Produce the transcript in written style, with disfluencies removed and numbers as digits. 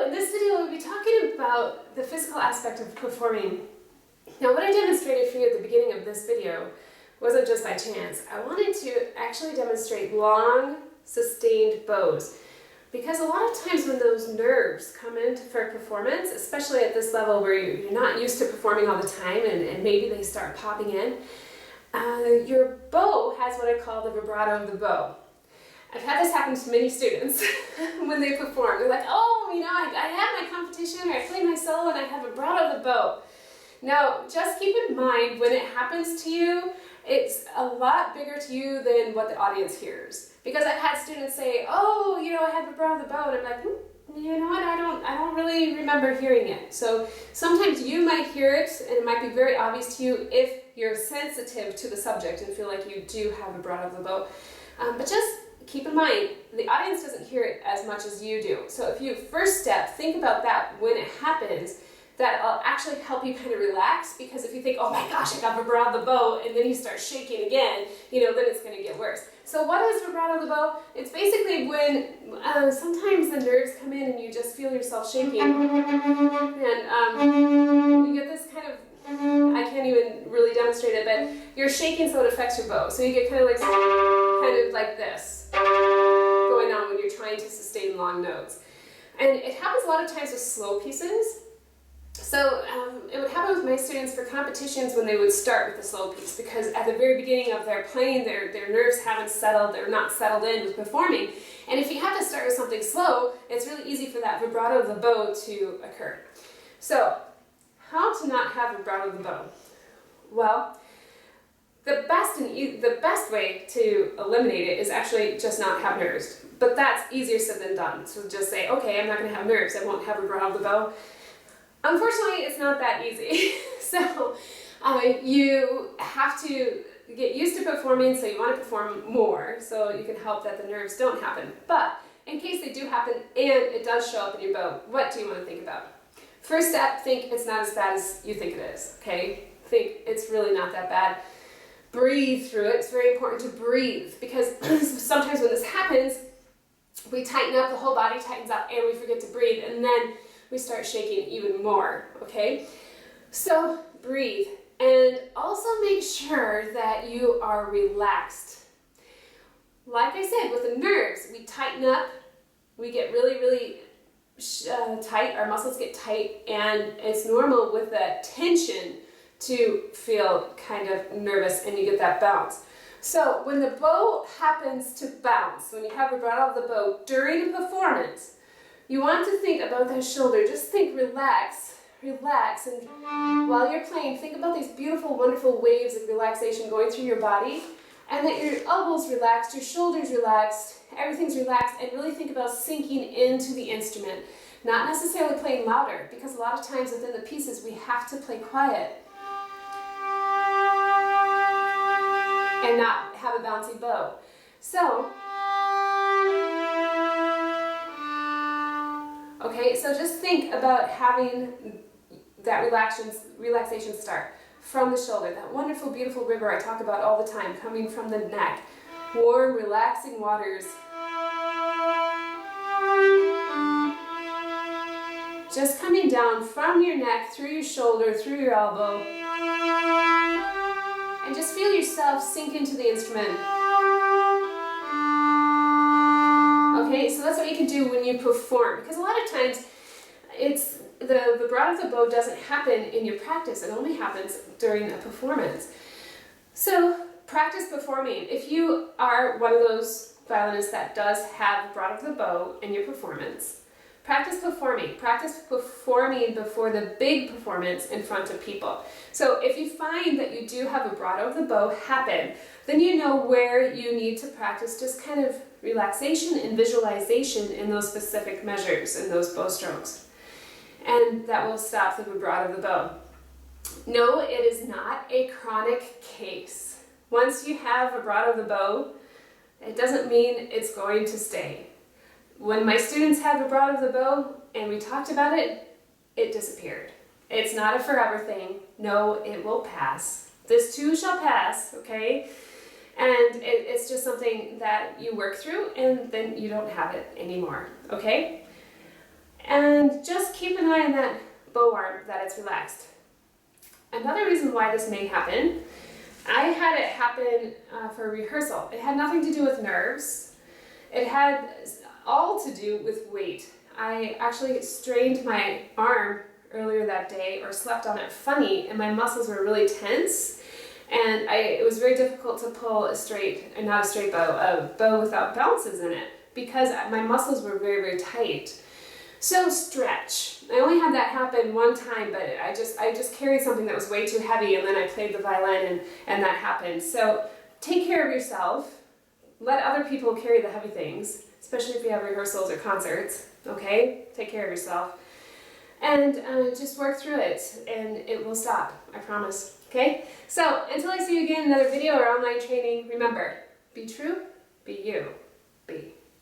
in this video we'll be talking about the physical aspect of performing. Now what I demonstrated for you at the beginning of this video wasn't just by chance. I wanted to actually demonstrate long, sustained bows. Because a lot of times when those nerves come in for performance, especially at this level where you're not used to performing all the time and maybe they start popping in, your bow has what I call the vibrato of the bow. I've had this happen to many students when they perform. They're like, oh, you know, I had my competition, or I played my solo, and I have vibrato of the bow. Now, just keep in mind, when it happens to you, it's a lot bigger to you than what the audience hears. Because I've had students say, oh, you know, I had vibrato of the bow, and I'm like, you know what, I don't really remember hearing it. So sometimes you might hear it, and it might be very obvious to you if you're sensitive to the subject and feel like you do have vibrato of the bow. But just keep in mind, the audience doesn't hear it as much as you do. So if you, first step, think about that when it happens, that'll actually help you kind of relax, because if you think, oh my gosh, I got vibrato of the bow, and then you start shaking again, you know, then it's going to get worse. So what is vibrato of the bow? It's basically when sometimes the nerves come in and you just feel yourself shaking, and you get this kind of, I can't even really demonstrate it, but you're shaking so it affects your bow. So you get kind of like this going on when you're trying to sustain long notes. And it happens a lot of times with slow pieces. So it would happen with my students for competitions when they would start with the slow piece, because at the very beginning of their playing, their nerves haven't settled, they're not settled in with performing. And if you have to start with something slow, it's really easy for that vibrato of the bow to occur. So, how to not have vibrato of the bow? Well, the best way to eliminate it is actually just not have nerves. But that's easier said than done. So just say, okay, I'm not going to have nerves, I won't have vibrato of the bow. Unfortunately, it's not that easy. So you have to get used to performing, so you want to perform more, so you can help that the nerves don't happen. But in case they do happen and it does show up in your bow, what do you want to think about? First step, think it's not as bad as you think it is, okay? Think it's really not that bad. Breathe through it. It's very important to breathe, because sometimes when this happens, we tighten up, the whole body tightens up, and we forget to breathe, and then we start shaking even more, okay? So breathe, and also make sure that you are relaxed. Like I said, with the nerves, we tighten up, we get really tight, our muscles get tight, and it's normal with that tension to feel kind of nervous, and you get that bounce. So when the bow happens to bounce, when you have vibrato of the bow during a performance, you want to think about that shoulder. Just think, relax, relax, and while you're playing, think about these beautiful, wonderful waves of relaxation going through your body, and that your elbows relaxed, your shoulders relaxed, everything's relaxed, and really think about sinking into the instrument. Not necessarily playing louder, because a lot of times within the pieces we have to play quiet and not have a bouncy bow. So, okay, so just think about having that relaxation start from the shoulder, that wonderful, beautiful river I talk about all the time, coming from the neck. Warm, relaxing waters. Just coming down from your neck, through your shoulder, through your elbow. And just feel yourself sink into the instrument. Okay, so that's what you can do when you perform, because a lot of times it's the vibrato of the bow doesn't happen in your practice, it only happens during a performance. So practice performing. If you are one of those violinists that does have vibrato of the bow in your performance, practice performing. Practice performing before the big performance in front of people. So if you find that you do have vibrato of the bow happen, then you know where you need to practice just kind of relaxation and visualization in those specific measures and those bow strokes. And that will stop the vibrato of the bow. No, it is not a chronic case. Once you have vibrato of the bow, it doesn't mean it's going to stay. When my students had vibrato of the bow and we talked about it, it disappeared. It's not a forever thing. No, it will pass. This too shall pass, okay? And it's just something that you work through, and then you don't have it anymore, okay? And just keep an eye on that bow arm, that it's relaxed. Another reason why this may happen, I had it happen for a rehearsal. It had nothing to do with nerves. It had all to do with weight. I actually strained my arm earlier that day, or slept on it funny, and my muscles were really tense, and it was very difficult to pull a bow without bounces in it, because my muscles were very, very tight. So stretch. I only had that happen one time, but I just carried something that was way too heavy, and then I played the violin, and that happened. So take care of yourself. Let other people carry the heavy things, especially if you have rehearsals or concerts, okay? Take care of yourself. And just work through it, and it will stop, I promise, okay? So until I see you again in another video or online training, remember, be true, be you, be.